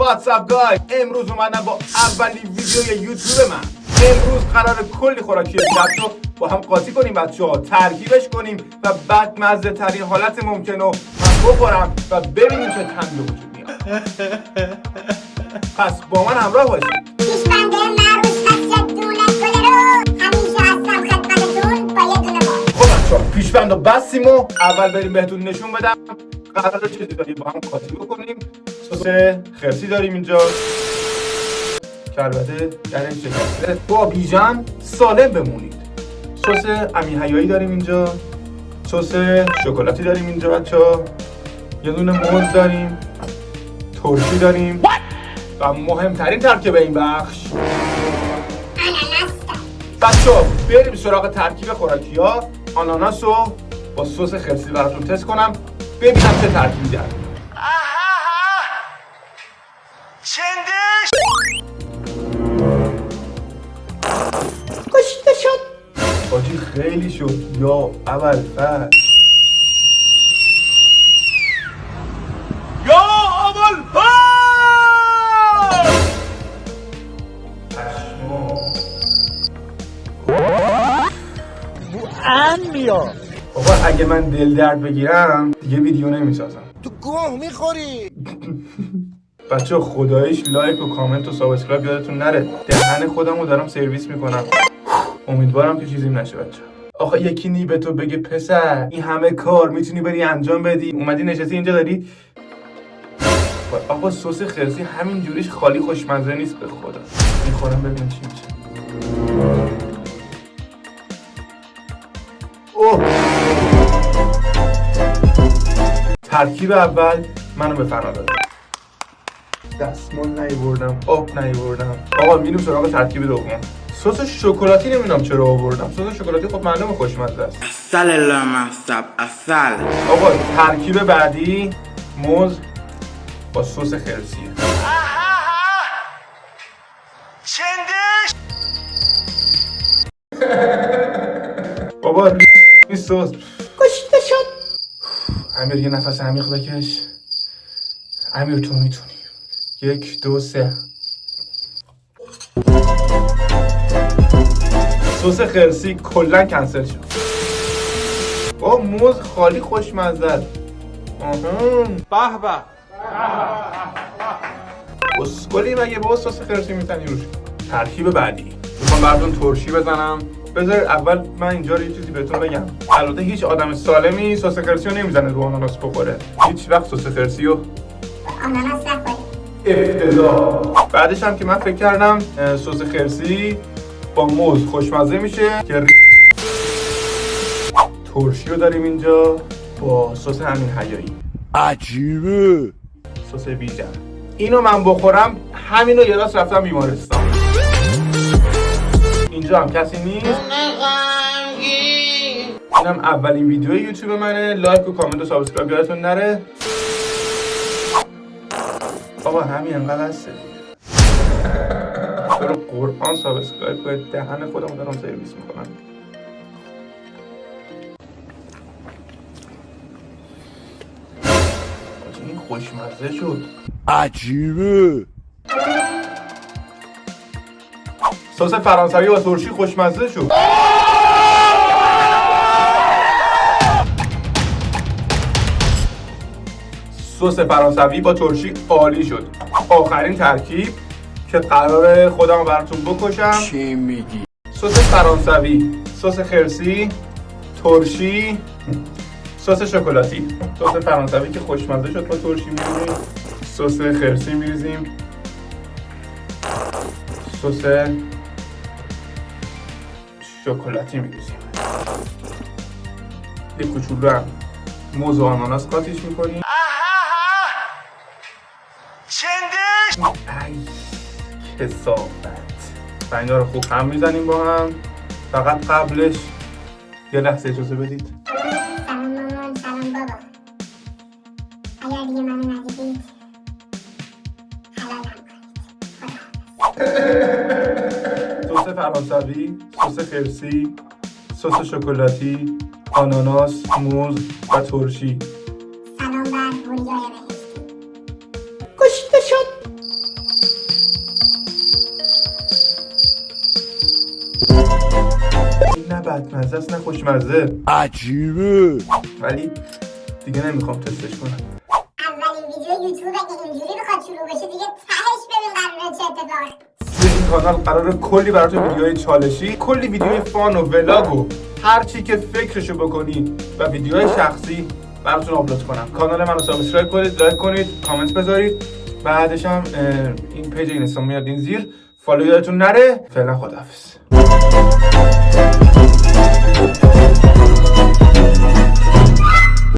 واتساپ گای، امروز اومدم با اولین ویدیوی یوتیوب من. امروز قرار کلی خوراکی جدید رو با هم قاطی کنیم بچه‌ها، ترکیبش کنیم و بعد مزه ترین حالت ممکنه رو من بخورم و ببینیم چه طعمی به وجود میاد. پس با من همراه باشید. پیشبنده معروف خط دولت گل رو همیشه هستم خدمتتون با یه دونه مار. خب بچه‌ها پیشبند رو بستیم و اول بریم بهتون نشون بدم قراره چیزی داریم با هم قاطی بکنیم. سس خرسی داریم اینجا که البته در این شکسته با بیژن سالم بمونید. سس امین حیایی داریم اینجا، سس شکلاتی داریم اینجا بچه‌ها، یه دونه موز داریم، ترشی داریم و مهمترین ترکیب این بخش بچه‌ها بریم سراغ ترکیب خوراکی ها. آناناس رو با سس خرسی براتون تست کنم ببینم چه ترکیبی در میاد. چندش کشته شد. حاجی خیلی شد یا اول فر یا اول آقا اگه من دل درد بگیرم دیگه ویدیو نمیسازم. تو گوه میخوری. بچه خداییش لایک و کامنت و سابسکرایب یادتون نره. دهن خودم رو دارم سرویس میکنم، امیدوارم که چیزیم نشه بچه. آخه یکی نی به تو بگه پسر این همه کار میتونی بری انجام بدی، اومدی نشستی اینجا داری. آقا سس خرسی همین جوریش خالی خوشمزه نیست به خدا. میخورم ببینم چی میشه. اوه ترکیب اول منو به فنا داد. دستمال نیاوردم، آب نیاوردم. آقا میریم سراغ ترکیب دوم. سس شکلاتی نمیدونم چرا آوردم. سس شکلاتی خب معلومه خوشمزه است. عسل لامصب عسل. آقا ترکیب بعدی موز با سس خرسیه. چندش بابا این سس کشته شد. امیر یه نفس عمیق بکش. امیر تو میتونی. 1 2 3. سس خرسی کلا کنسل شد. با موز خالی خوشمزه است. به به. اسکلی مگه با سس خرسی میزنی روش. ترکیب بعدی میخوام براتون ترشی بزنم. بذار اول من اینجا رو یه چیزی بهتون بگم. البته هیچ آدم سالمی سس خرسی رو نمیزنه رو آناناس بخوره. هیچ وقت سس خرسی رو آناناس نخورید. افتضاح. بعدش هم که من فکر کردم سس خرسی با موز خوشمزه میشه که ترشی رو داریم اینجا با سس امین حیایی. عجیبه. سس بیژن. اینو من بخورم همینو یه راست رفتم بیمارستان. اینجا هم کسی نیست. اینم اولین ویدیو یوتیوب منه. لایک و کامنت و سابسکرایب یادتون نره. آقا همین انقدر هسته برو قرآن سابسکرایب کنید. دهن خودمو دارم سرویس میکنم. این خوشمزه شد. عجیبه. سس فرانسوی با ترشی خوشمزه شد. سس فرانسوی با ترشی عالی شد. آخرین ترکیب که قراره خودمو براتون بکشم. چی میگی؟ سس فرانسوی، سس خرسی، ترشی، سس شکلاتی. سس فرانسوی که خوشمزه شد با ترشی می‌ریزیم. سس خرسی می‌ریزیم. سس شکلاتی می‌ریزیم. یه کوچولو هم موز و آناناس قاطیش می‌کنیم. چندش ای کثافت. و اینا رو خوب هم میزنیم با هم. فقط قبلش یه لحظه اجازه بدید. سلام مامان، سلام بابا. اگر دیگه منو ندیدید حلالم کنید. سس فرانسوی، سس خرسی، سس شکلاتی، آناناس، موز و ترشی. سلام بر هوریای بهشتی. کشته شد. این نه بدمزه است نه خوشمزه، عجیبه. ولی دیگه نمیخوام تستش کنم. اولین ویدیو یوتیوب اگه اینجوری بخواد شروع بشه دیگه تهش ببین قراره چه اتفاقی. توی این کانال قراره کلی براتون ویدیوهای چالشی، کلی ویدیوهای فان و ولاگ و هر چی که فکرشو بکنی و ویدیوهای شخصی براتون آپلود کنم. کانال منو سابسکرایب کنید، لایک کنید، کامنت بذارید. بعدش هم این پیج اینستاگرام میاد این زیر، فالو یادتون نره. فعلا خداحافظ.